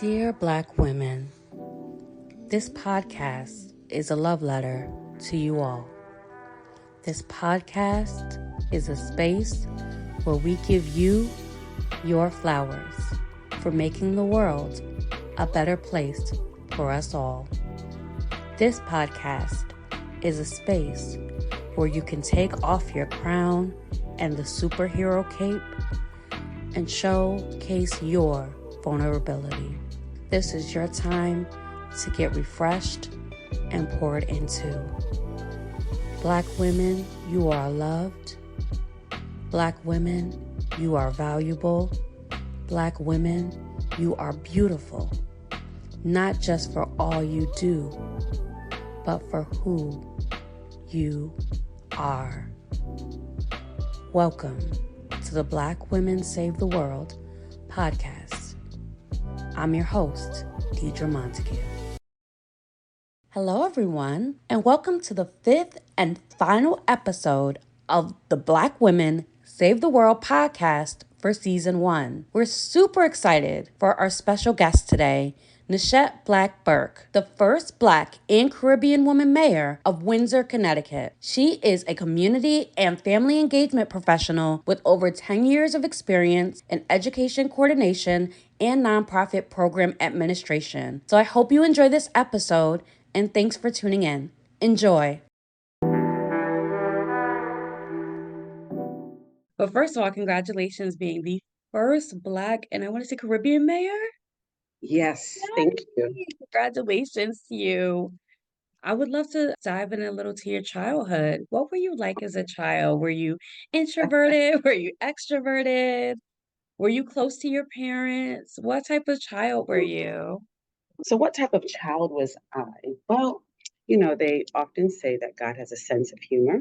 Dear Black women, this podcast is a love letter to you all. This podcast is a space where we give you your flowers for making the world a better place for us all. This podcast is a space where you can take off your crown and the superhero cape and showcase your vulnerability. This is your time to get refreshed and poured into. Black women, you are loved. Black women, you are valuable. Black women, you are beautiful. Not just for all you do, but for who you are. Welcome to the Black Women Save the World podcast. I'm your host, Deidre Montague. Hello, everyone, and welcome to the fifth and final episode of the Black Women Save the World podcast for season 1. We're super excited for our special guest today, Nuchette Black-Burke, the first Black and Caribbean woman mayor of Windsor, Connecticut. She is a community and family engagement professional with over 10 years of experience in education coordination and nonprofit program administration. So I hope you enjoy this episode, and thanks for tuning in. Enjoy. But first of all, congratulations being the first Black and I want to say Caribbean mayor. Yes, thank you. Congratulations to you. I would love to dive in a little to your childhood. What were you like as a child? Were you introverted? Were you extroverted? Were you close to your parents? What type of child were you? So, what type of child was I? Well, they often say that God has a sense of humor.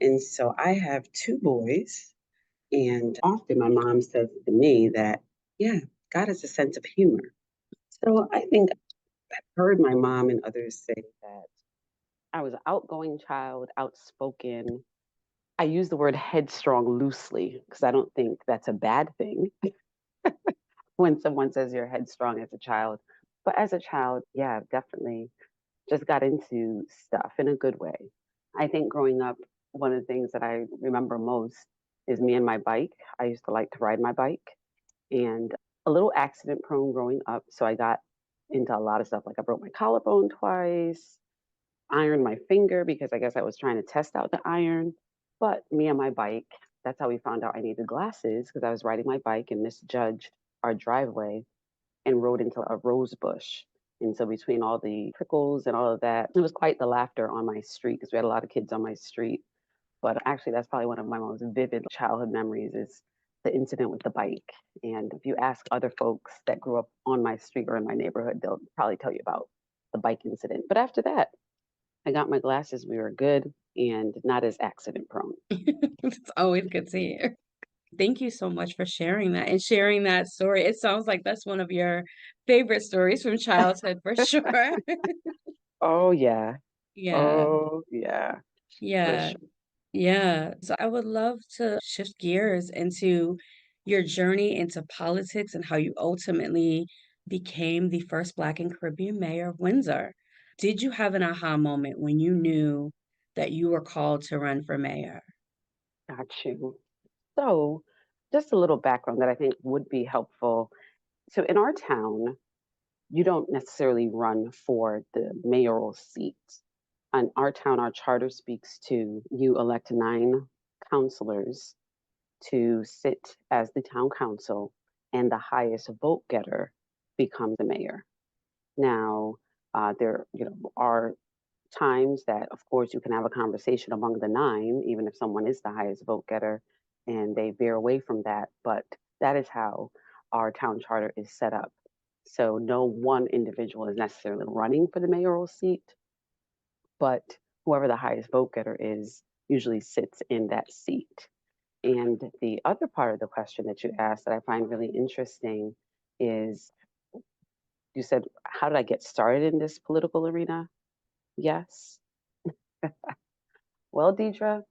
And so I have two boys. And often my mom says to me that, yeah, God has a sense of humor. So I think I've heard my mom and others say that I was an outgoing child, outspoken. I use the word headstrong loosely because I don't think that's a bad thing when someone says you're headstrong as a child. But as a child, yeah, definitely just got into stuff in a good way. I think growing up, one of the things that I remember most is me and my bike. I used to like to ride my bike and a little accident prone growing up. So I got into a lot of stuff. Like I broke my collarbone twice, ironed my finger because I guess I was trying to test out the iron. But me and my bike, that's how we found out I needed glasses because I was riding my bike and misjudged our driveway and rode into a rose bush. And so between all the prickles and all of that, it was quite the laughter on my street because we had a lot of kids on my street. But actually, that's probably one of my most vivid childhood memories is the incident with the bike. And if you ask other folks that grew up on my street or in my neighborhood, they'll probably tell you about the bike incident. But after that, I got my glasses. We were good and not as accident prone. It's always good to hear. Thank you so much for sharing that and sharing that story. It sounds like that's one of your favorite stories from childhood for sure. Oh, yeah. Yeah, Oh, yeah, for yeah, sure. yeah. So I would love to shift gears into your journey into politics and how you ultimately became the first Black and Caribbean mayor of Windsor. Did you have an aha moment when you knew that you were called to run for mayor? Got you. So, just a little background that I think would be helpful. So, in our town, you don't necessarily run for the mayoral seat. In our town, our charter speaks to you elect 9 councilors to sit as the town council, and the highest vote getter becomes the mayor. Now, there are times that, of course, you can have a conversation among the 9, even if someone is the highest vote getter and they veer away from that. But that is how our town charter is set up. So no one individual is necessarily running for the mayoral seat, but whoever the highest vote getter is usually sits in that seat. And the other part of the question that you asked that I find really interesting is you said, how did I get started in this political arena? Yes. Well, Deidre,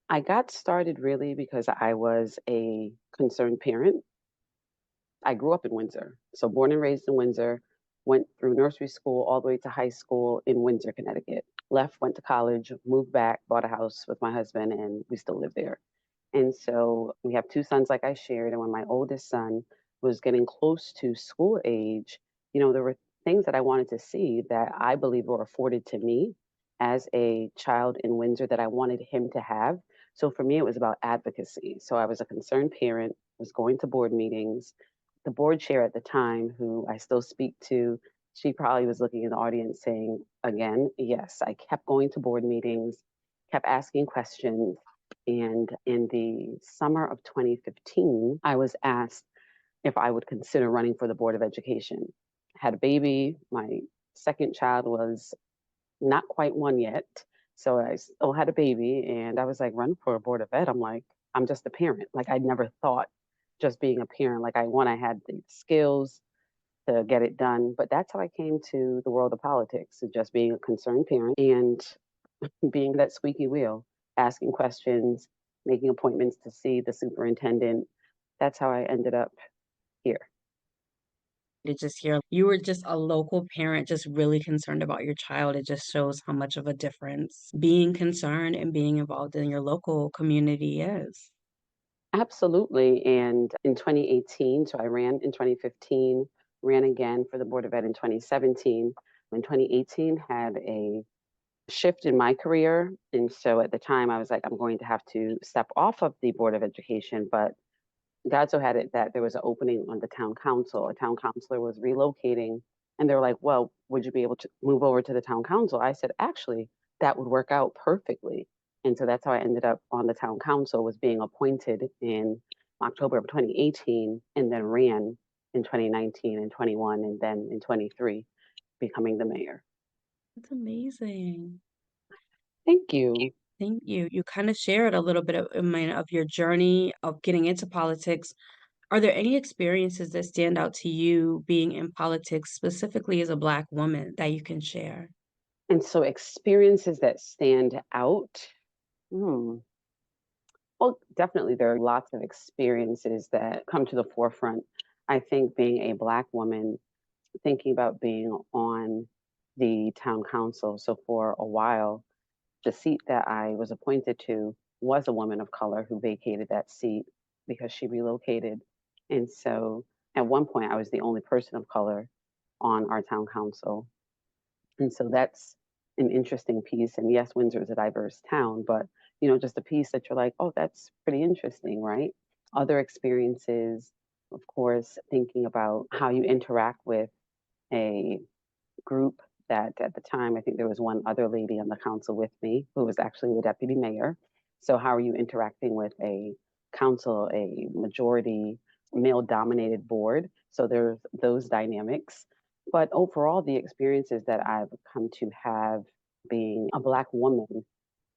I got started really because I was a concerned parent. I grew up in Windsor. So born and raised in Windsor, went through nursery school all the way to high school in Windsor, Connecticut. Left, went to college, moved back, bought a house with my husband, and we still live there. And so we have two sons, like I shared. And when my oldest son was getting close to school age, there were things that I wanted to see that I believe were afforded to me as a child in Windsor that I wanted him to have. So for me, it was about advocacy. So I was a concerned parent, was going to board meetings. The board chair at the time, who I still speak to, she probably was looking in the audience saying, again, yes, I kept going to board meetings, kept asking questions. And in the summer of 2015, I was asked if I would consider running for the Board of Education. I had a baby. My second child was not quite one yet. So I still had a baby. And I was like, run for a Board of Ed. I'm like, I'm just a parent. Like, I'd never thought just being a parent. Like, I had the skills to get it done. But that's how I came to the world of politics, of just being a concerned parent and being that squeaky wheel, asking questions, making appointments to see the superintendent. That's how I ended up here. To just hear you were just a local parent, just really concerned about your child. It just shows how much of a difference being concerned and being involved in your local community is. Absolutely. And in 2018, so I ran in 2015, ran again for the Board of Ed in 2017. In 2018, had a shift in my career. And so at the time, I was like, I'm going to have to step off of the Board of Education. But God so had it that there was an opening on the town council. A town councilor was relocating, and they were like, well, would you be able to move over to the town council? I said, actually, that would work out perfectly. And so that's how I ended up on the town council, was being appointed in October of 2018 and then ran in 2019 and 21 and then in 23 becoming the mayor. That's amazing. Thank you. Thank you. You kind of shared a little bit of, of your journey of getting into politics. Are there any experiences that stand out to you being in politics, specifically as a Black woman, that you can share? And so experiences that stand out. Hmm. Well, definitely, there are lots of experiences that come to the forefront. I think being a Black woman, thinking about being on the town council. So for a while, the seat that I was appointed to was a woman of color who vacated that seat because she relocated. And so at one point, I was the only person of color on our town council. And so that's an interesting piece. And yes, Windsor is a diverse town, but just a piece that you're like, oh, that's pretty interesting, right? Other experiences, of course, thinking about how you interact with a group that at the time, I think there was one other lady on the council with me who was actually the deputy mayor. So how are you interacting with a council, a majority male dominated board? So there's those dynamics. But overall, the experiences that I've come to have being a Black woman,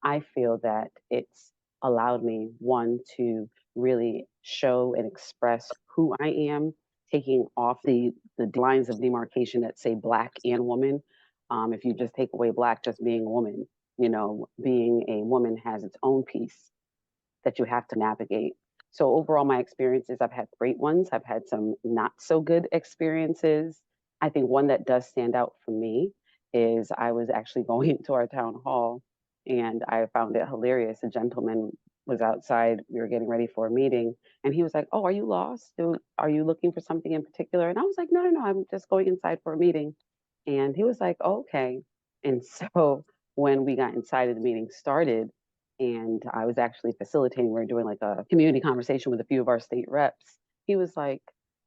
I feel that it's allowed me, one, to really show and express who I am, taking off the lines of demarcation that say Black and woman. If you just take away Black, just being a woman, being a woman has its own piece that you have to navigate. So overall, my experiences, I've had great ones. I've had some not so good experiences. I think one that does stand out for me is I was actually going to our town hall and I found it hilarious. A gentleman was outside. We were getting ready for a meeting and he was like, oh, are you lost? Are you looking for something in particular? And I was like, no, no, no, I'm just going inside for a meeting. And he was like, oh, okay. And so when we got inside and the meeting started, and I was actually facilitating, we were doing like a community conversation with a few of our state reps. He was like,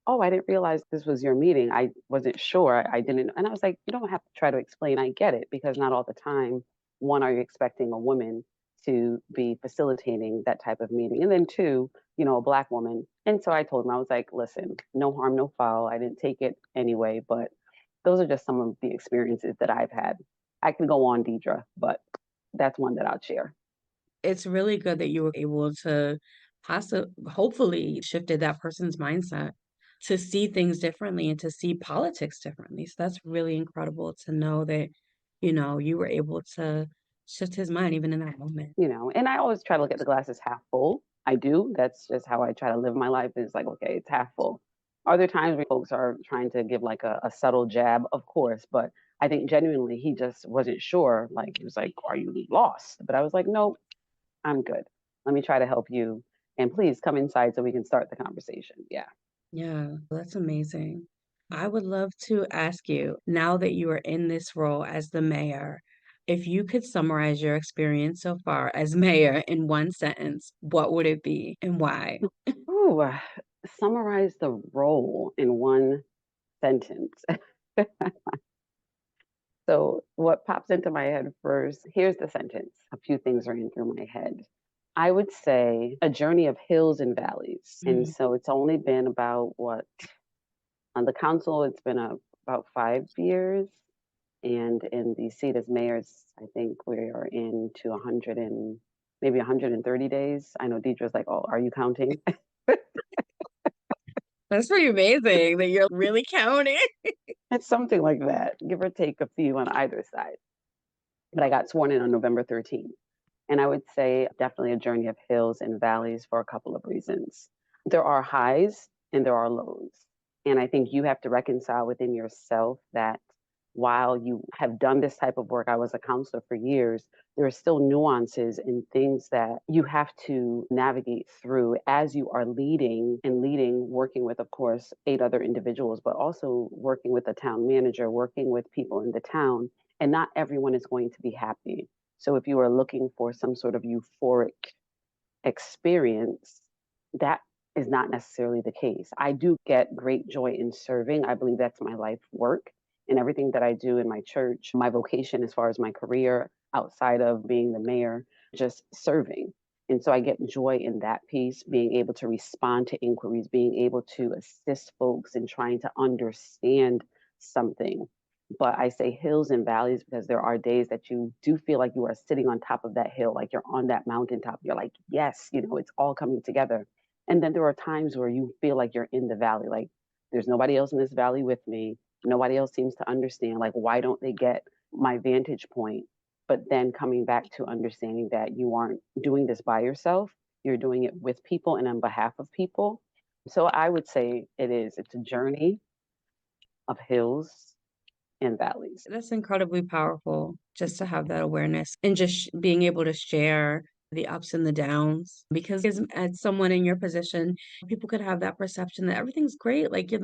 oh, I didn't realize this was your meeting. I wasn't sure. I didn't. And I was like, you don't have to try to explain. I get it because not all the time, one, are you expecting a woman to be facilitating that type of meeting? And then two, a Black woman. And so I told him, I was like, listen, no harm, no foul. I didn't take it anyway, but those are just some of the experiences that I've had. I can go on, Deidre, but that's one that I'll share. It's really good that you were able to hopefully shifted that person's mindset to see things differently and to see politics differently. So that's really incredible to know that, you were able to shift his mind even in that moment. And I always try to look at the glasses half full. I do. That's just how I try to live my life is like, okay, it's half full. Other times when folks are trying to give like a subtle jab, of course, but I think genuinely he just wasn't sure. Like he was like, "Are you lost?" But I was like, "Nope, I'm good. Let me try to help you. And please come inside so we can start the conversation." Yeah. Yeah, that's amazing. I would love to ask you, now that you are in this role as the mayor, if you could summarize your experience so far as mayor in one sentence, what would it be and why? Ooh, summarize the role in one sentence. So, what pops into my head first, here's the sentence. A few things are in through my head. I would say a journey of hills and valleys. And Mm. so it's only been about what, on the council, it's been about 5 years. And in the seat as mayors, I think we are into 100 and maybe 130 days. I know Deidre's like, "Oh, are you counting?" That's pretty amazing that you're really counting. It's something like that, give or take a few on either side. But I got sworn in on November 13th. And I would say definitely a journey of hills and valleys for a couple of reasons. There are highs and there are lows. And I think you have to reconcile within yourself that while you have done this type of work, I was a counselor for years, there are still nuances and things that you have to navigate through as you are leading, working with, of course, 8 other individuals, but also working with the town manager, working with people in the town. And not everyone is going to be happy. So if you are looking for some sort of euphoric experience, that is not necessarily the case. I do get great joy in serving. I believe that's my life work and everything that I do in my church, my vocation as far as my career outside of being the mayor, just serving. And so I get joy in that piece, being able to respond to inquiries, being able to assist folks in trying to understand something. But I say hills and valleys because there are days that you do feel like you are sitting on top of that hill, like you're on that mountaintop. You're like, yes, it's all coming together. And then there are times where you feel like you're in the valley, like there's nobody else in this valley with me. Nobody else seems to understand. Like, why don't they get my vantage point? But then coming back to understanding that you aren't doing this by yourself, you're doing it with people and on behalf of people. So I would say it's a journey of hills and valleys. That's incredibly powerful just to have that awareness and just being able to share the ups and the downs. Because as someone in your position, people could have that perception that everything's great, like you're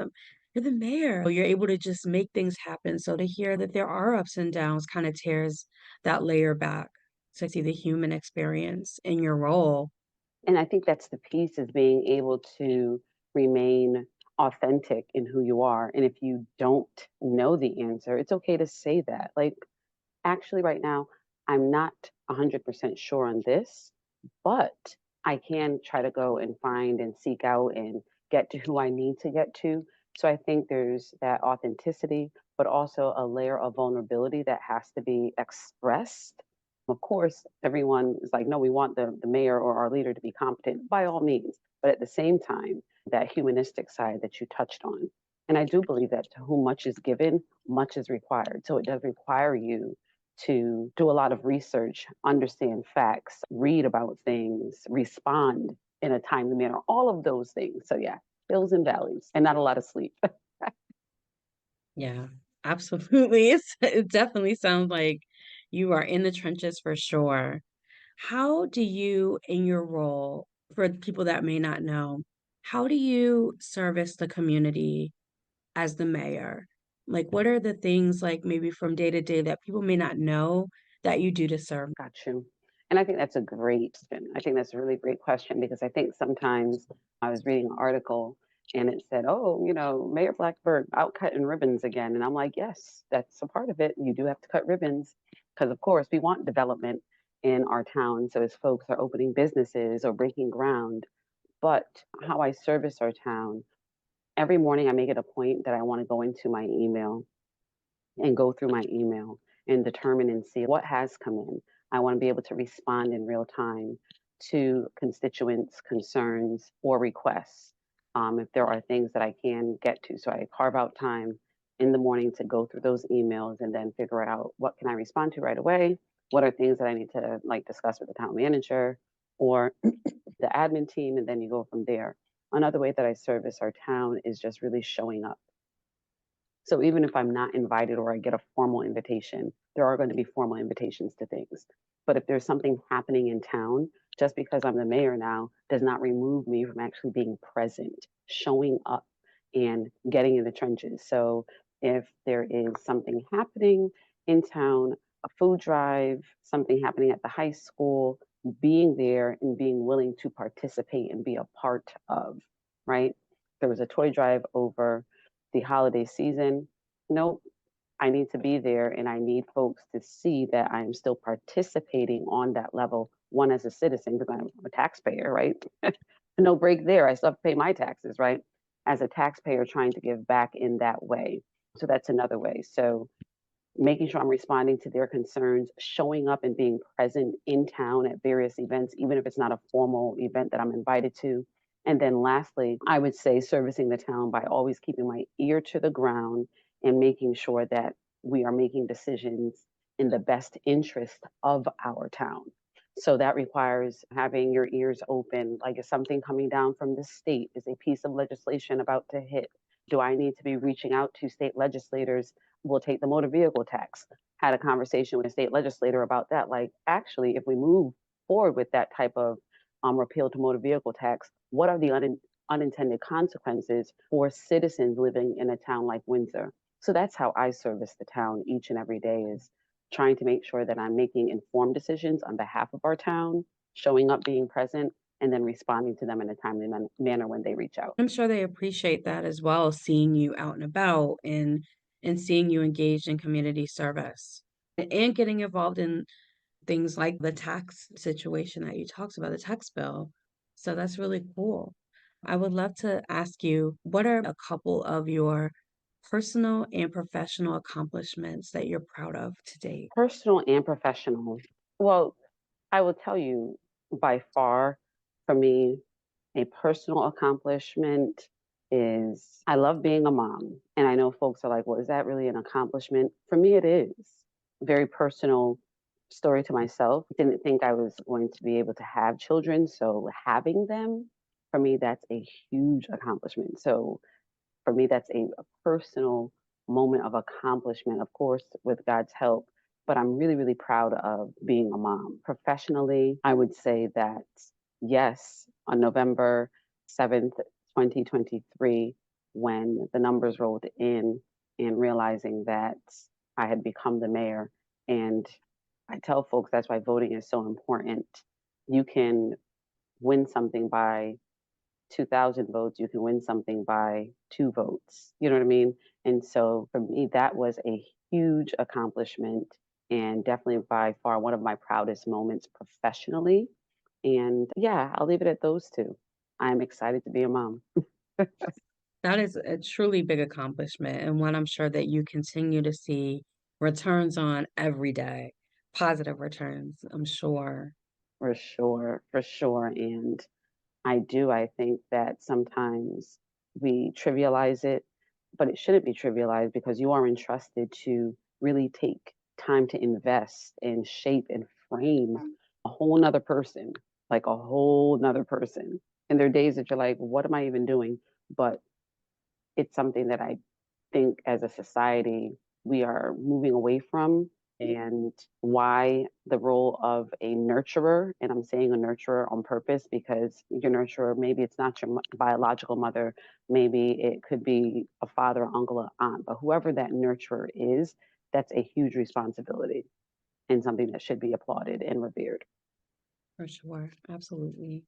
the mayor. You're able to just make things happen. So to hear that there are ups and downs kind of tears that layer back to see the human experience in your role. And I think that's the piece, is being able to remain authentic in who you are. And if you don't know the answer, it's okay to say that. Like, actually, right now, I'm not 100% sure on this, but I can try to go and find and seek out and get to who I need to get to. So I think there's that authenticity, but also a layer of vulnerability that has to be expressed. Of course, everyone is like, no, we want the mayor or our leader to be competent by all means. But at the same time, that humanistic side that you touched on. And I do believe that to whom much is given, much is required. So it does require you to do a lot of research, understand facts, read about things, respond in a timely manner, all of those things. So, yeah, hills and valleys, and not a lot of sleep. Yeah, absolutely. It definitely sounds like you are in the trenches for sure. How do you, in your role, for people that may not know, how do you service the community as the mayor? Like, what are the things, like maybe from day to day, that people may not know that you do to serve? Got you. And I think that's a great question. I think that's a really great question because I think sometimes I was reading an article and it said, oh, Mayor Black-Burke out cutting ribbons again. And I'm like, yes, that's a part of it. You do have to cut ribbons because, of course, we want development in our town. So as folks are opening businesses or breaking ground, but how I service our town, every morning I make it a point that I want to go into my email and go through my email and determine and see what has come in. I want to be able to respond in real time to constituents' concerns or requests, if there are things that I can get to. So I carve out time in the morning to go through those emails and then figure out what can I respond to right away. What are things that I need to like discuss with the town manager or the admin team, and then you go from there. Another way that I service our town is just really showing up. So even if I'm not invited or I get a formal invitation, there are going to be formal invitations to things. But if there's something happening in town, just because I'm the mayor now does not remove me from actually being present, showing up and getting in the trenches. So if there is something happening in town, a food drive, something happening at the high school, being there and being willing to participate and be a part of, right? There was a toy drive over the holiday season. Nope, I need to be there and I need folks to see that I'm still participating on that level. One, as a citizen, because I'm a taxpayer, right? No break there. I still have to pay my taxes, right? As a taxpayer, trying to give back in that way. So that's another way. So making sure I'm responding to their concerns, showing up and being present in town at various events, even if it's not a formal event that I'm invited to. And then lastly, I would say servicing the town by always keeping my ear to the ground and making sure that we are making decisions in the best interest of our town. So that requires having your ears open. Like, is something coming down from the state? Is a piece of legislation about to hit? Do I need to be reaching out to state legislators? We'll take the motor vehicle tax. Had a conversation with a state legislator about that. Like, actually, if we move forward with that type of repeal to motor vehicle tax, what are the unintended consequences for citizens living in a town like Windsor? So that's how I service the town each and every day, is trying to make sure that I'm making informed decisions on behalf of our town, showing up, being present, and then responding to them in a timely manner when they reach out. I'm sure they appreciate that as well, seeing you out and about and seeing you engaged in community service and getting involved in things like the tax situation that you talked about, the tax bill. So that's really cool. I would love to ask you, what are a couple of your personal and professional accomplishments that you're proud of to date? Personal and professional. Well, I will tell you, by far, for me, a personal accomplishment is I love being a mom. And I know folks are like, well, is that really an accomplishment? For me, it is. Very personal story to myself. Didn't think I was going to be able to have children. So having them, for me, that's a huge accomplishment. So for me, that's a personal moment of accomplishment, of course, with God's help. But I'm really, really proud of being a mom. Professionally, I would say that yes, on November 7th, 2023, when the numbers rolled in and realizing that I had become the mayor, and I tell folks that's why voting is so important. You can win something by 2,000 votes, you can win something by 2 votes. You know what I mean? And so for me, that was a huge accomplishment and definitely by far one of my proudest moments professionally. And yeah, I'll leave it at those two. I'm excited to be a mom. That is a truly big accomplishment and one I'm sure that you continue to see returns on every day, positive returns, I'm sure. For sure, for sure. And I think that sometimes we trivialize it, but it shouldn't be trivialized because you are entrusted to really take time to invest and shape and frame a whole nother person, like a whole nother person. And there are days that you're like, what am I even doing? But it's something that I think as a society we are moving away from, and why the role of a nurturer, and I'm saying a nurturer on purpose because your nurturer, maybe it's not your biological mother, maybe it could be a father, uncle, or aunt, but whoever that nurturer is, that's a huge responsibility and something that should be applauded and revered. For sure. Absolutely.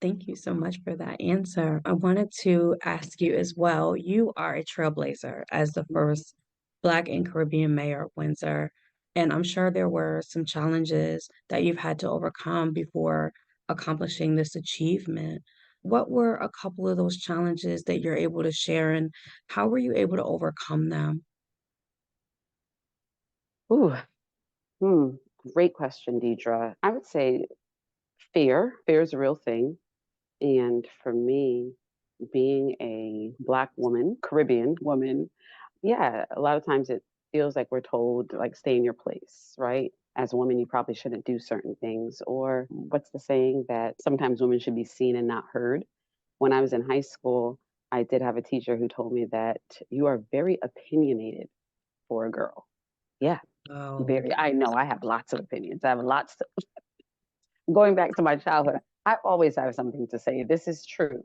Thank you so much for that answer. I wanted to ask you as well, you are a trailblazer as the first Black and Caribbean mayor of Windsor. And I'm sure there were some challenges that you've had to overcome before accomplishing this achievement. What were a couple of those challenges that you're able to share, and how were you able to overcome them? Ooh, hmm, great question, Deidre. I would say fear. Fear is a real thing. And for me, being a Black woman, Caribbean woman, yeah, a lot of times it feels like we're told, like, stay in your place, right? As a woman, you probably shouldn't do certain things. Or what's the saying that sometimes women should be seen and not heard? When I was in high school, I did have a teacher who told me that you are very opinionated for a girl. Yeah, Oh, very. I know I have lots of opinions. I have lots going back to my childhood, I always have something to say. This is true.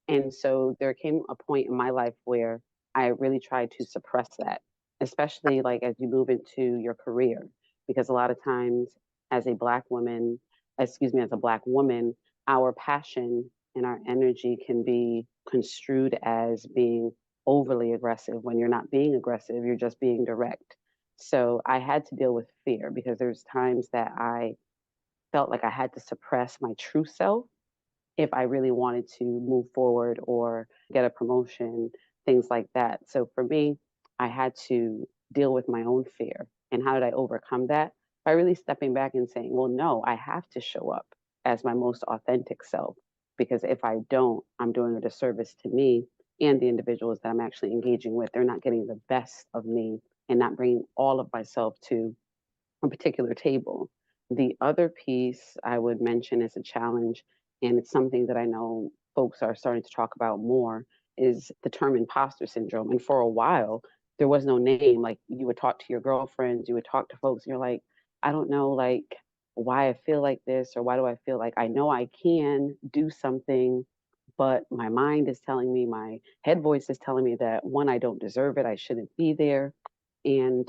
And so there came a point in my life where I really tried to suppress that, especially like as you move into your career, because a lot of times as a Black woman, excuse me, as a Black woman, our passion and our energy can be construed as being overly aggressive when you're not being aggressive, you're just being direct. So I had to deal with fear because there's times that I felt like I had to suppress my true self if I really wanted to move forward or get a promotion, things like that. So for me, I had to deal with my own fear. And how did I overcome that? By really stepping back and saying, well, no, I have to show up as my most authentic self. Because if I don't, I'm doing a disservice to me and the individuals that I'm actually engaging with. They're not getting the best of me and not bringing all of myself to a particular table. The other piece I would mention as a challenge, and it's something that I know folks are starting to talk about more, is the term imposter syndrome. And for a while, there was no name. Like you would talk to your girlfriends, you would talk to folks, and you're like, I don't know, like why I feel like this, or why do I feel like I know I can do something, but my mind is telling me, my head voice is telling me that one, I don't deserve it, I shouldn't be there. And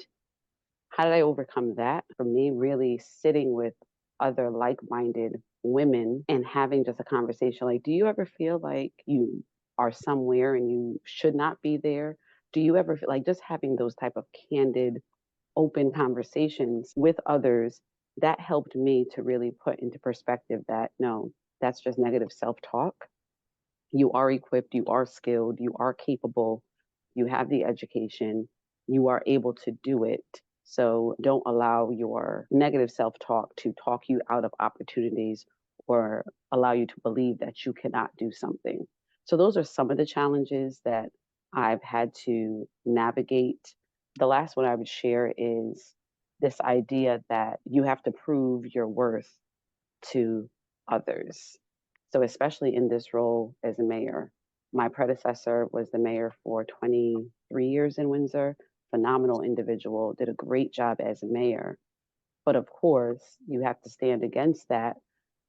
how did I overcome that? For me, really sitting with other like minded women and having just a conversation like, do you ever feel like you are somewhere and you should not be there? Do you ever feel like just having those type of candid, open conversations with others? That helped me to really put into perspective that no, that's just negative self talk. You are equipped, you are skilled, you are capable, you have the education, you are able to do it. So don't allow your negative self talk to talk you out of opportunities or allow you to believe that you cannot do something. So, those are some of the challenges that I've had to navigate. The last one I would share is this idea that you have to prove your worth to others. So, especially in this role as a mayor, my predecessor was the mayor for 23 years in Windsor, phenomenal individual, did a great job as a mayor. But of course, you have to stand against that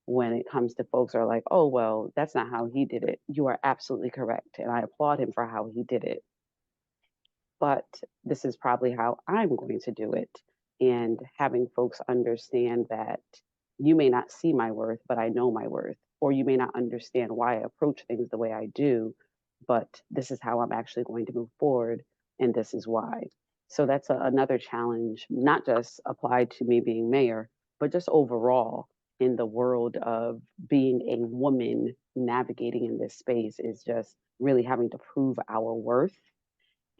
when it comes to folks who are like, oh, well, that's not how he did it. You are absolutely correct. And I applaud him for how he did it, but this is probably how I'm going to do it. And having folks understand that you may not see my worth, but I know my worth, or you may not understand why I approach things the way I do, but this is how I'm actually going to move forward, and this is why. So that's another challenge, not just applied to me being mayor, but just overall in the world of being a woman navigating in this space is just really having to prove our worth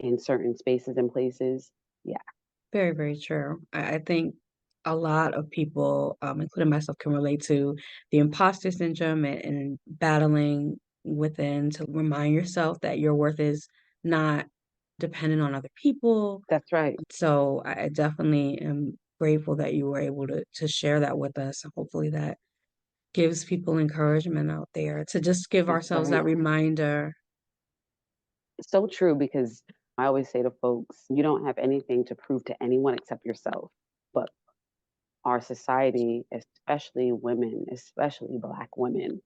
in certain spaces and places. Yeah, very, very true. I think a lot of people, including myself, can relate to the imposter syndrome and battling within to remind yourself that your worth is not dependent on other people. that's right. So I definitely am grateful that you were able to share that with us. Hopefully that gives people encouragement out there to just give That's ourselves right. that reminder. So true because I always say to folks, you don't have anything to prove to anyone except yourself. But our society, especially women, especially Black women,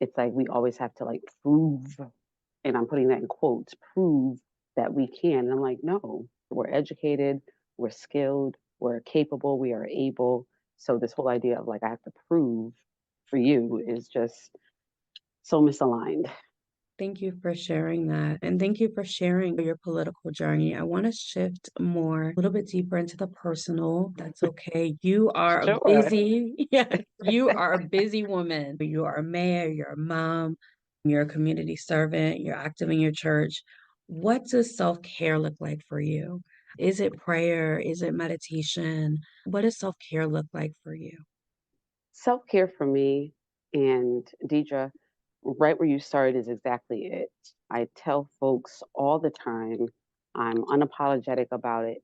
it's like we always have to like prove, and I'm putting that in quotes, prove that we can. And I'm like, no, we're educated, we're skilled, we're capable, we are able. So this whole idea of like I have to prove for you is just so misaligned. Thank you for sharing that. And thank you for sharing your political journey. I want to shift more, a little bit deeper into the personal. That's okay. You are a Sure. busy, yeah, you are a busy woman. You are a mayor, you're a mom, you're a community servant, you're active in your church. What does self-care look like for you? Is it prayer? Is it meditation? What does self-care look like for you? Self care for me and Deidre, right where you started is exactly it. I tell folks all the time, I'm unapologetic about it,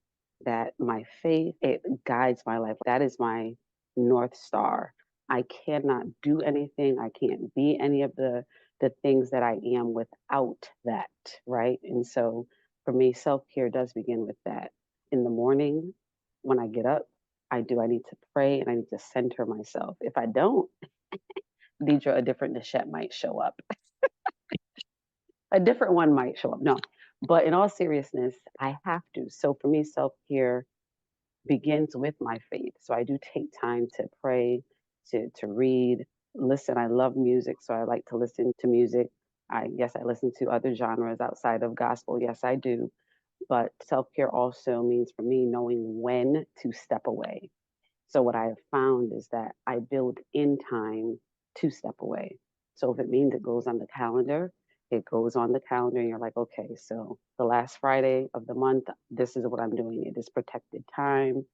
that my faith, it guides my life. That is my North Star. I cannot do anything. I can't be any of the the things that I am without that, right? And so for me, self-care does begin with that. In the morning, when I get up, I need to pray and I need to center myself. If I don't, Deidre, a different Nuchette might show up. A different one might show up. No. But in all seriousness, I have to. So for me, self-care begins with my faith. So I do take time to pray, to read, listen. I love music, so I like to listen to music. I listen to other genres outside of gospel. Yes, I do. But self-care also means for me knowing when to step away. So what I have found is that I build in time to step away. So if it means it goes on the calendar, it goes on the calendar and you're like, okay, so the last Friday of the month, this is what I'm doing. It is protected time.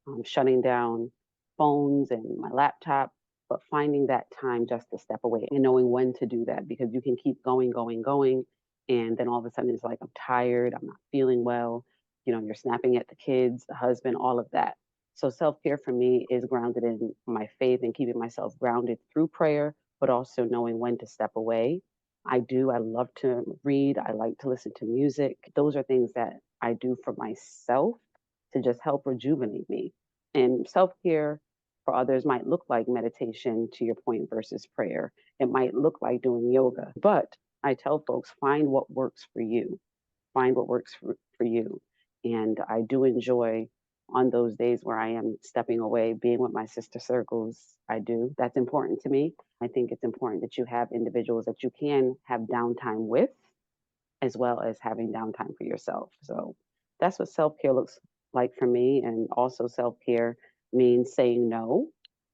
I'm shutting down phones and my laptop, but finding that time just to step away and knowing when to do that because you can keep going, going, going. And then all of a sudden it's like, I'm tired, I'm not feeling well. You're snapping at the kids, the husband, all of that. So self care for me is grounded in my faith and keeping myself grounded through prayer, but also knowing when to step away. I love to read. I like to listen to music. Those are things that I do for myself to just help rejuvenate me. And self care for others might look like meditation, to your point, versus prayer. It might look like doing yoga. But I tell folks, find what works for you. Find what works for you. And I do enjoy on those days where I am stepping away, being with my sister circles. I do. That's important to me. I think it's important that you have individuals that you can have downtime with as well as having downtime for yourself. So that's what self care looks like for me. And also, self care means saying no.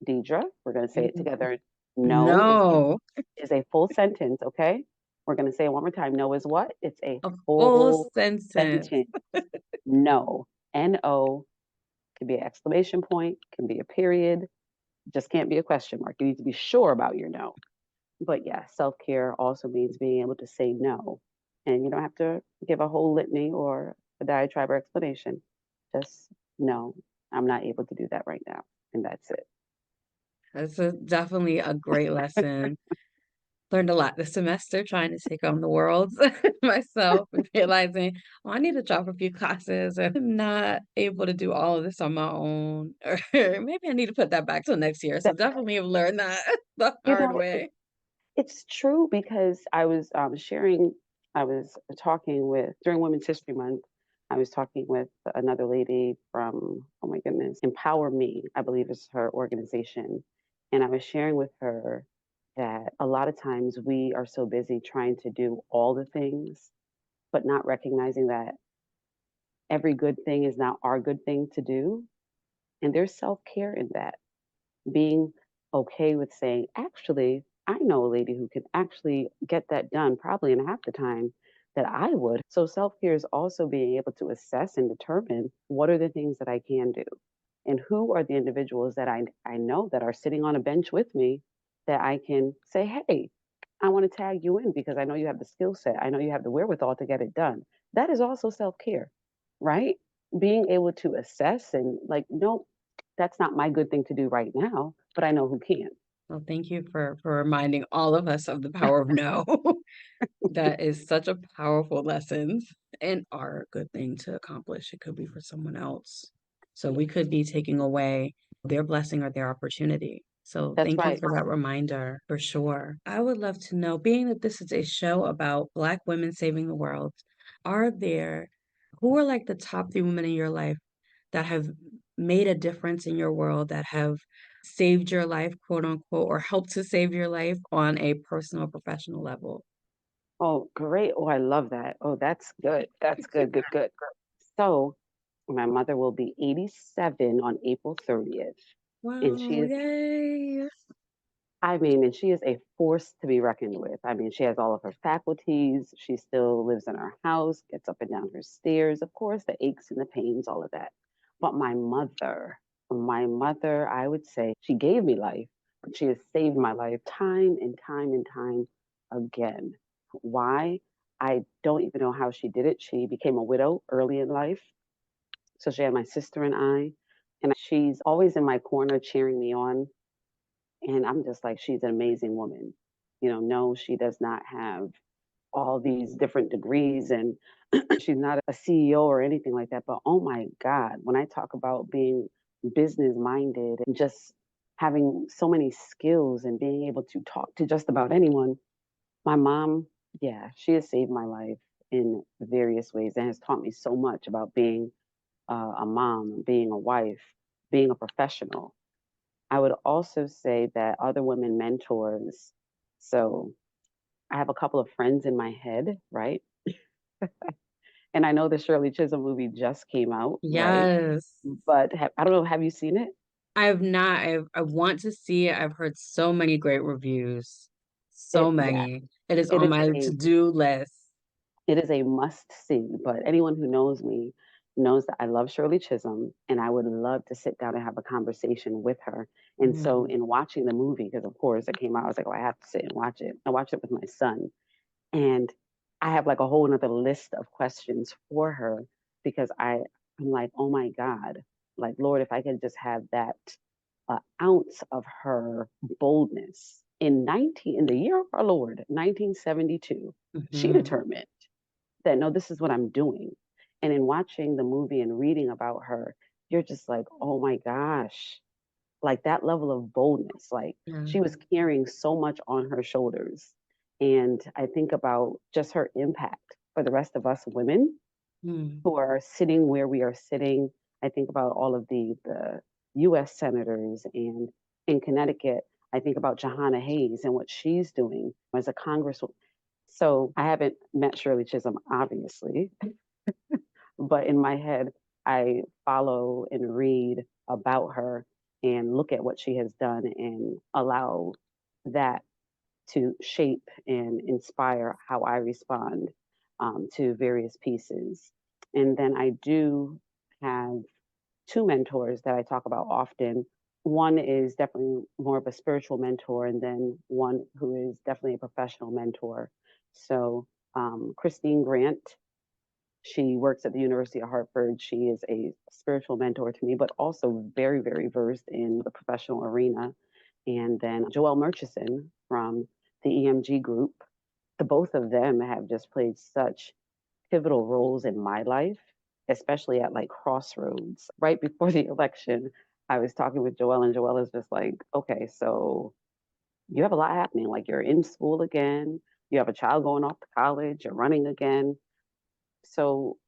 Deidre, we're going to say it together. No No, is a full sentence, okay? We're going to say it one more time. No is what? It's a a full full sentence. sentence. No. N-O can be an exclamation point, can be a period, just can't be a question mark. You need to be sure about your no. But yeah, self care also means being able to say no. And you don't have to give a whole litany or a diatribe or explanation. Just no, I'm not able to do that right now. And that's it. Definitely a great lesson. Learned a lot this semester trying to take on the world myself and realizing, oh, I need to drop a few classes and I'm not able to do all of this on my own. Or maybe I need to put that back till next year. So That, definitely have learned that the you hard know, way. it's true because I was sharing, I was talking with, during Women's History Month, I was talking with another lady from, oh my goodness, Empower Me, I believe is her organization. And I was sharing with her that a lot of times we are so busy trying to do all the things, but not recognizing that every good thing is not our good thing to do. And there's self care in that being okay with saying, actually, I know a lady who can actually get that done probably in half the time that I would. So self care is also being able to assess and determine what are the things that I can do and who are the individuals that I know that are sitting on a bench with me that I can say, hey, I want to tag you in because I know you have the skill set. I know you have the wherewithal to get it done. That is also self care, right? Being able to assess and like, no, that's not my good thing to do right now, but I know who can. Well, thank you for reminding all of us of the power of no. That is such a powerful lesson and our good thing to accomplish. It could be for someone else. So we Yes, could be taking away their blessing or their opportunity. So that's thank you right. for that reminder for sure. I would love to know, being that this is a show about Black women saving the world, are there, who are like the top three women in your life that have made a difference in your world, that have saved your life, quote unquote, or helped to save your life on a personal, professional level? Oh, great. Oh, I love that. Oh, that's good. That's good, good, good. So, my mother will be 87 on April 30th. And Wow, yay. and she is a force to be reckoned with. I mean, she has all of her faculties. She still lives in her house, gets up and down her stairs. Of course, the aches and the pains, all of that. But my mother, I would say she gave me life, but she has saved my life time and time and time again. Why? I don't even know how she did it. She became a widow early in life. So she had my sister and I, and she's always in my corner cheering me on. And I'm just like, she's an amazing woman. No, she does not have all these different degrees and she's not a CEO or anything like that. But oh my God, when I talk about being business minded and just having so many skills and being able to talk to just about anyone, my mom, yeah, she has saved my life in various ways and has taught me so much about being a mom, being a wife, being a professional. I would also say that other women mentors. So I have a couple of friends in my head, right? And I know the Shirley Chisholm movie just came out, right? Yes. But I don't know, have you seen it? I have not. I want to see it. I've heard so many great reviews. So Yeah, many. It is it on is my a to-do list. it is a must see. But anyone who knows me knows that I love Shirley Chisholm, and I would love to sit down and have a conversation with her. And so, Mhm. in watching the movie, because of course it came out, I was like, oh, I have to sit and watch it. I watched it with my son, and I have like a whole nother list of questions for her because I'm like, oh my God, like Lord, if I could just have that ounce of her boldness in the year of our Lord, 1972, she Mhm. determined that no, this is what I'm doing. And in watching the movie and reading about her, you're just like, oh my gosh, like that level of boldness. Like Yeah. she was carrying so much on her shoulders. And I think about just her impact for the rest of us women Mm. who are sitting where we are sitting. I think about all of the US senators and in Connecticut, I think about Johanna Hayes and what she's doing as a congresswoman. So I haven't met Shirley Chisholm, obviously, but in my head, I follow and read about her and look at what she has done and allow that to shape and inspire how I respond to various pieces. And then I do have two mentors that I talk about often. One is definitely more of a spiritual mentor, and then one who is definitely a professional mentor. So, Christine Grant, she works at the University of Hartford. She is a spiritual mentor to me, but also very, very versed in the professional arena. And then Joelle Murchison from the EMG group. The both of them have just played such pivotal roles in my life, especially at like crossroads. Right before the election, I was talking with Joelle, and Joelle is just like, okay, so you have a lot happening. Like you're in school again, you have a child going off to college, you're running again. So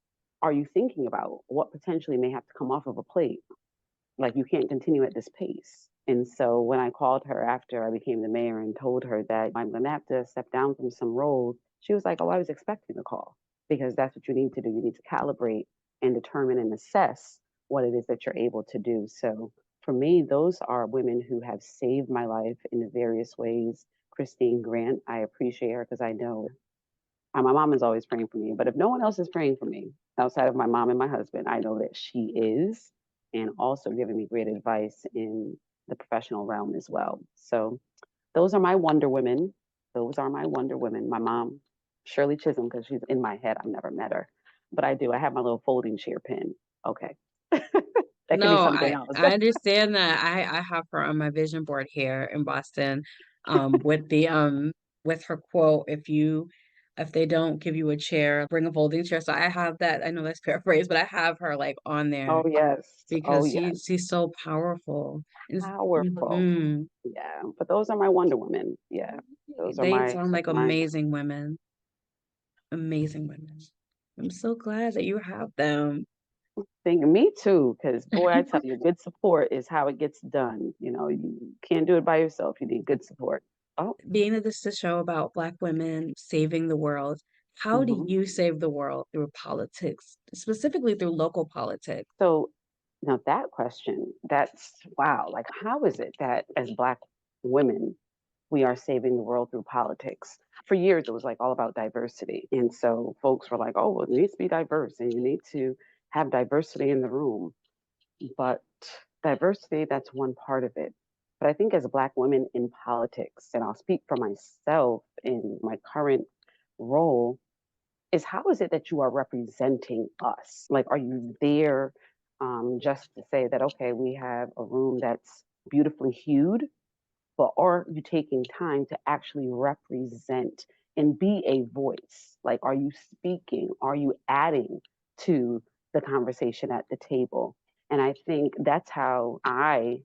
are you thinking about what potentially may have to come off of a plate? Like you can't continue at this pace. And so when I called her after I became the mayor and told her that I'm going to have to step down from some roles, she was like, oh, I was expecting the call because that's what you need to do. You need to calibrate and determine and assess what it is that you're able to do. So for me, those are women who have saved my life in various ways. Christine Grant, I appreciate her because I know my mom is always praying for me, but if no one else is praying for me outside of my mom and my husband, I know that she is, and also giving me great advice in the professional realm as well. So those are my Wonder Women. Those are my Wonder Women. My mom, Shirley Chisholm, because she's in my head. I've never met her, but I do. I have my little folding chair pin. Okay, that could be No, something I else. I understand that. I have her on my vision board here in Boston, with with her quote, if they don't give you a chair, bring a folding chair. So I have that. I know that's paraphrased, but I have her like on there Oh yes, oh because yes, she's so powerful. powerful. Mhm. Yeah, but those are my Wonder Women. Yeah, those are They my sound like my amazing women. Amazing women. I'm so glad that you have them. thing. Me too, because boy, I tell you, good support is how it gets done. You can't do it by yourself. You need good support. Oh, Being that this is a show about Black women saving the world, how do hmm you save the world through politics, specifically through local politics? so now that question, that's wow. Like, how is it that as Black women, we are saving the world through politics? For years, it was like all about diversity. And so folks were like, oh, well, it needs to be diverse and you need to have diversity in the room. But diversity, that's one part of it. But I think as Black women in politics, and I'll speak for myself in my current role, is how is it that you are representing us? Like, are you there just to say that, okay, we have a room that's beautifully hued, but are you taking time to actually represent and be a voice? Like, are you speaking? Are you adding to the conversation at the table? And I think that's how I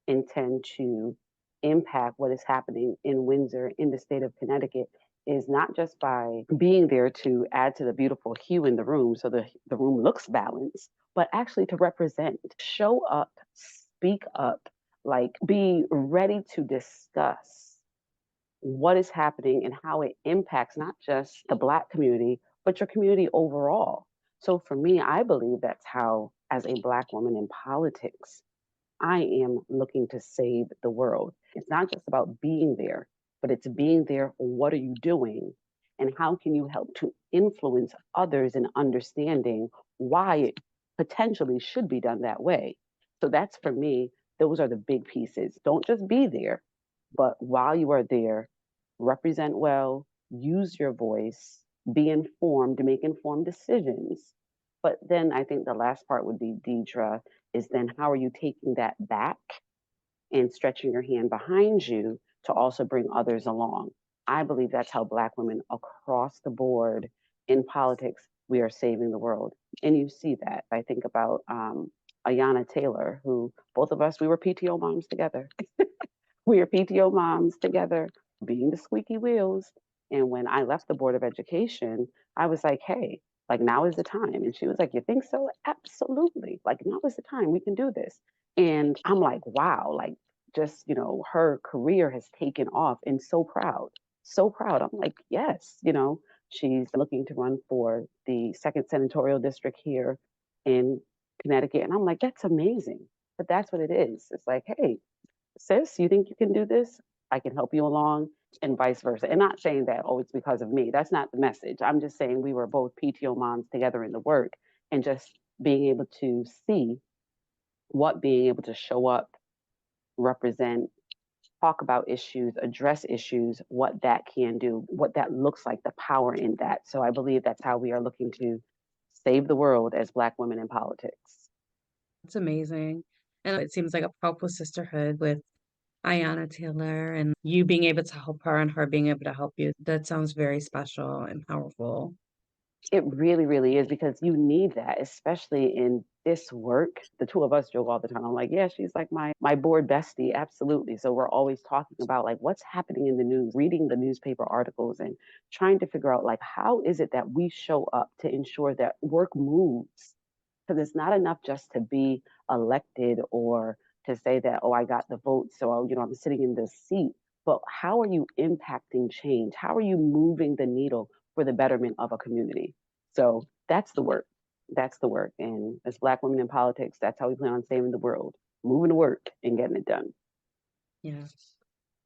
intend to impact what is happening in Windsor, in the state of Connecticut, is not just by being there to add to the beautiful hue in the room so the room looks balanced, but actually to represent, show up, speak up, like be ready to discuss what is happening and how it impacts not just the Black community, but your community overall. So for me, I believe that's how, as a Black woman in politics, I am looking to save the world. It's not just about being there, but it's being there. What are you doing? And how can you help to influence others in understanding why it potentially should be done that way? So that's for me, those are the big pieces. Don't just be there, but while you are there, represent well, use your voice, be informed, make informed decisions. But then I think the last part would be, Deidre, is then how are you taking that back and stretching your hand behind you to also bring others along? I believe that's how Black women across the board in politics, we are saving the world. And you see that. I think about Ayanna Taylor, who both of us, we were PTO moms together. We are PTO moms together, being the squeaky wheels. And when I left the Board of Education, I was like, hey, like now is the time. And she was like, you think so? Absolutely. Like now is the time. We can do this. And I'm like, wow, like just, her career has taken off and so proud, so proud. I'm like, yes, she's looking to run for the second senatorial district here in Connecticut. And I'm like, that's amazing. But that's what it is. It's like, hey, sis, you think you can do this? I can help you along, and vice versa. And not saying that, oh, it's because of me. That's not the message. I'm just saying we were both PTO moms together in the work and just being able to see what being able to show up, represent, talk about issues, address issues, what that can do, what that looks like, the power in that. So I believe that's how we are looking to save the world as Black women in politics. It's amazing. And it seems like a powerful sisterhood with Ayanna Taylor and you being able to help her and her being able to help you. That sounds very special and powerful. It really, really is, because you need that, especially in this work. The two of us joke all the time. I'm like, yeah, she's like my board bestie, absolutely. So we're always talking about like what's happening in the news, reading the newspaper articles, and trying to figure out like how is it that we show up to ensure that work moves. Because it's not enough just to be elected or to say that, oh, I got the vote, so I'm sitting in this seat. But how are you impacting change? How are you moving the needle for the betterment of a community? So that's the work. That's the work. And as Black women in politics, that's how we plan on saving the world, moving to work and getting it done. Yes.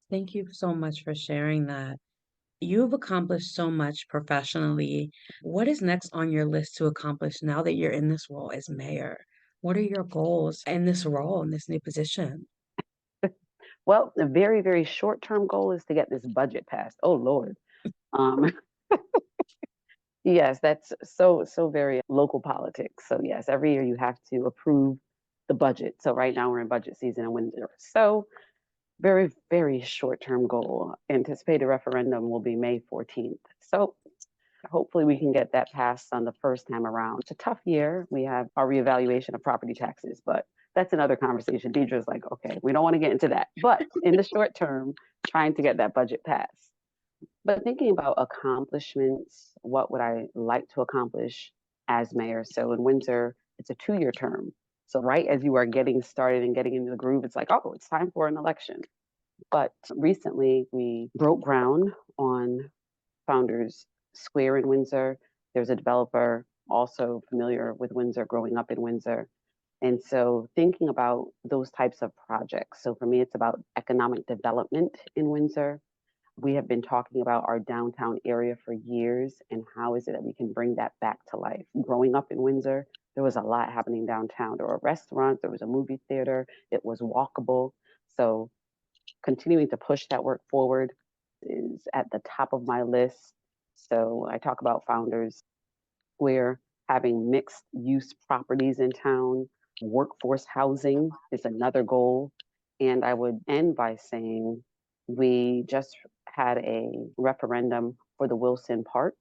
Thank you so much for sharing that. You've accomplished so much professionally. What is next on your list to accomplish now that you're in this role as mayor? What are your goals in this role, in this new position? Well, the very, very short term goal is to get this budget passed. Oh, Lord. Um, yes, that's so very local politics. So, yes, every year you have to approve the budget. So, right now we're in budget season in Windsor. So, very, very short term goal. Anticipated referendum will be May 14th. So, hopefully we can get that passed on the first time around. It's a tough year. We have our reevaluation of property taxes, but that's another conversation. Deidre's like, okay, we don't want to get into that. But in the short term, trying to get that budget passed. But thinking about accomplishments, what would I like to accomplish as mayor? So in Windsor, it's a 2-year term. So right as you are getting started and getting into the groove, it's like, oh, it's time for an election. But recently we broke ground on Founders Square in Windsor. There's a developer also familiar with Windsor, growing up in Windsor. And so thinking about those types of projects. So for me, it's about economic development in Windsor. We have been talking about our downtown area for years and how is it that we can bring that back to life. Growing up in Windsor, there was a lot happening downtown. There were restaurants, there was a movie theater, it was walkable. So continuing to push that work forward is at the top of my list. So I talk about Founders Square, having mixed use properties in town, workforce housing is another goal. And I would end by saying We just had a referendum for the Wilson Park.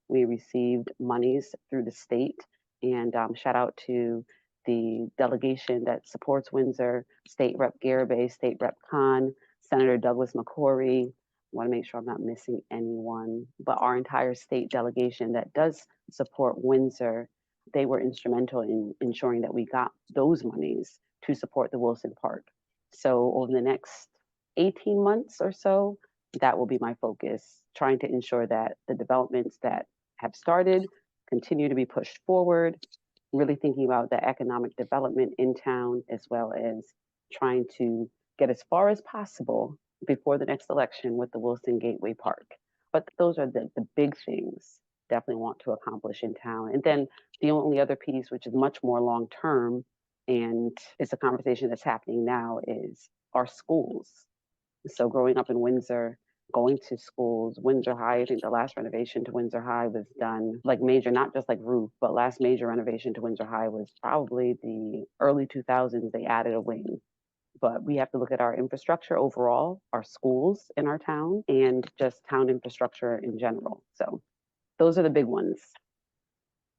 We received monies through the state, and shout out to the delegation that supports Windsor, State Rep Garibay, State Rep Khan, Senator Douglas McCory. I want to make sure I'm not missing anyone, but our entire state delegation that does support Windsor, they were instrumental in ensuring that we got those monies to support the Wilson Park. So over the next 18 months or so, that will be my focus, trying to ensure that the developments that have started continue to be pushed forward, really thinking about the economic development in town, as well as trying to get as far as possible before the next election with the Wilson Gateway Park. But those are the big things definitely want to accomplish in town. And then the only other piece, which is much more long term, and it's a conversation that's happening now, is our schools. So growing up in Windsor, going to schools, Windsor High, I think the last renovation to Windsor High was done like major, not just like roof, but last major renovation to Windsor High was probably the early 2000s. They added a wing. But we have to look at our infrastructure overall, our schools in our town, and just town infrastructure in general. So those are the big ones.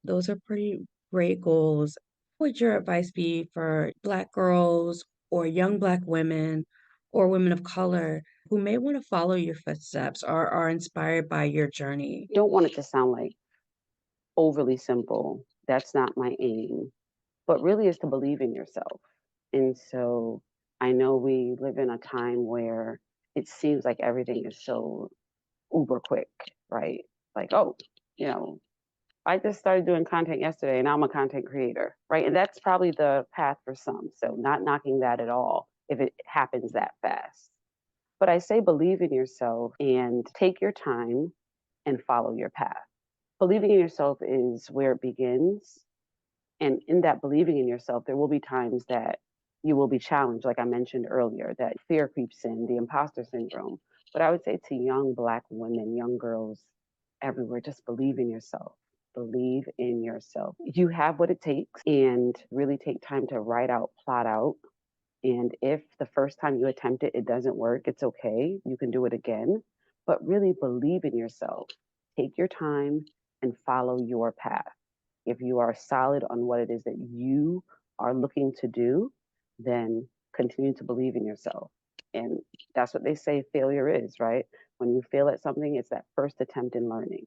Those are pretty great goals. What would your advice be for Black girls or young Black women or women of color who may want to follow your footsteps or are inspired by your journey? Don't want it to sound like overly simple. That's not my aim, but really is to believe in yourself. And so I know we live in a time where it seems like everything is so uber quick, right? Like, oh, you know, I just started doing content yesterday and now I'm a content creator, right? And that's probably the path for some. So, not knocking that at all if it happens that fast. But I say believe in yourself and take your time and follow your path. Believing in yourself is where it begins. And in that believing in yourself, there will be times that you will be challenged, like I mentioned earlier, that fear creeps in, the imposter syndrome. But I would say to young Black women, young girls everywhere, just believe in yourself. Believe in yourself. You have what it takes, and really take time to write out, plot out. And if the first time you attempt it, it doesn't work, it's okay. You can do it again. But really believe in yourself. Take your time and follow your path. If you are solid on what it is that you are looking to do, then continue to believe in yourself. And that's what they say failure is, right? When you fail at something, it's that first attempt in learning.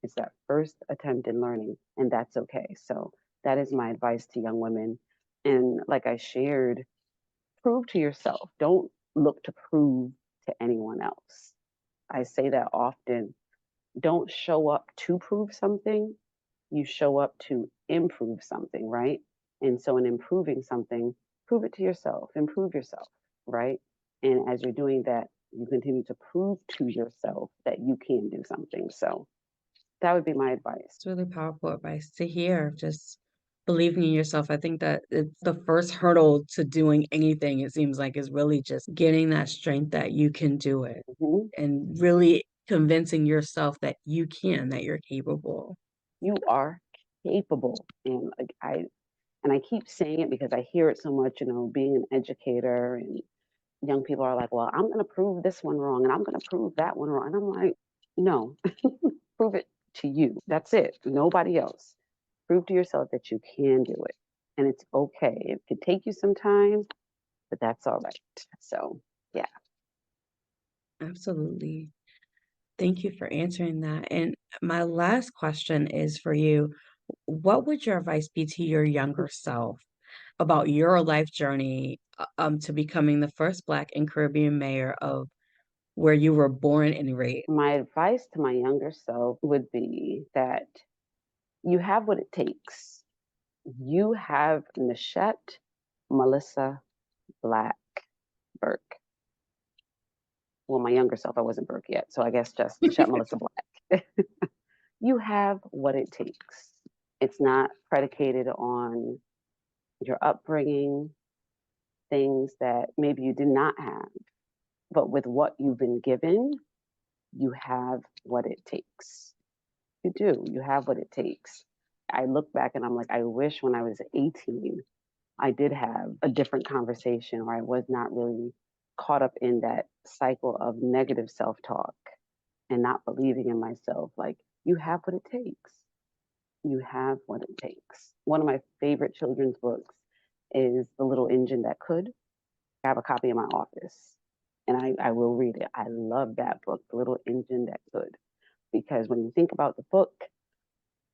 It's that first attempt in learning, and that's okay. So that is my advice to young women. And like I shared, prove to yourself. Don't look to prove to anyone else. I say that often. Don't show up to prove something, you show up to improve something, right? And so, in improving something, prove it to yourself, improve yourself, right? And as you're doing that, you continue to prove to yourself that you can do something. So, that would be my advice. It's really powerful advice to hear. Just believing in yourself. I think that it's the first hurdle to doing anything, it seems like, is really just getting that strength that you can do it Mhm. and really convincing yourself that you can, that you're capable. You are capable. And like, I keep saying it because I hear it so much, being an educator, and young people are like, well, I'm going to prove this one wrong and I'm going to prove that one wrong. And I'm like, no, prove it to you. That's it. Nobody else. Prove to yourself that you can do it. And it's okay. It could take you some time, but that's all right. So, yeah. Absolutely. Thank you for answering that. And my last question is for you. What would your advice be to your younger self about your life journey to becoming the first Black and Caribbean mayor of where you were born and raised? My advice to my younger self would be that you have what it takes. You have Nuchette Melissa Black-Burke. Well, my younger self, I wasn't Burke yet. So I guess just Nuchette Melissa Black. You have what it takes. It's not predicated on your upbringing, things that maybe you did not have, but with what you've been given, you have what it takes. You do. You have what it takes. I look back and I'm like, I wish when I was 18, I did have a different conversation, or I was not really caught up in that cycle of negative self-talk and not believing in myself. Like, you have what it takes. You have what it takes. One of my favorite children's books is The Little Engine That Could. I have a copy in my office and I will read it. I love that book, The Little Engine That Could, because when you think about the book,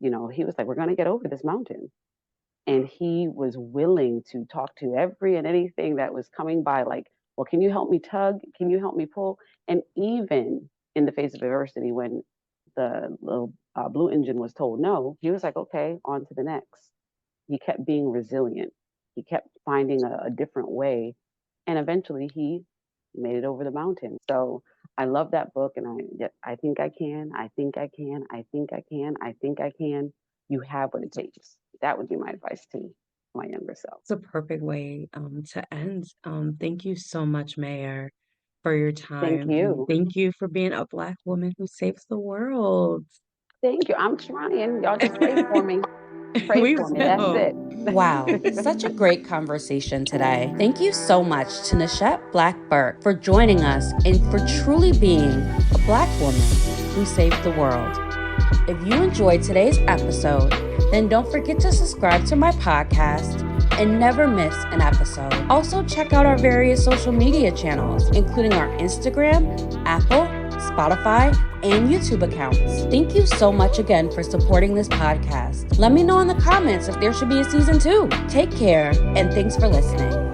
he was like, we're going to get over this mountain. And he was willing to talk to every and anything that was coming by, like, well, can you help me tug? Can you help me pull? And even in the face of adversity, when the little blue engine was told no, he was like, okay, on to the next. He kept being resilient. He kept finding a different way. And eventually he made it over the mountain. So I love that book. And I think I can. I think I can. I think I can. I think I can. You have what it takes. That would be my advice to my younger self. It's a perfect way to end. Thank you so much, Mayor, for your Thank time. And you. thank you for being a Black woman who saves the world. Thank you. I'm trying. Y'all just pray for me. Pray We for me. That's will. it. Wow, such a great conversation today. Thank you so much to Nuchette Black-Burke for joining us and for truly being a Black woman who saved the world. If you enjoyed today's episode, then don't forget to subscribe to my podcast and never miss an episode. Also, check out our various social media channels, including our Instagram, Apple, Spotify, and YouTube accounts. Thank you so much again for supporting this podcast. Let me know in the comments if there should be a season 2. Take care, and thanks for listening.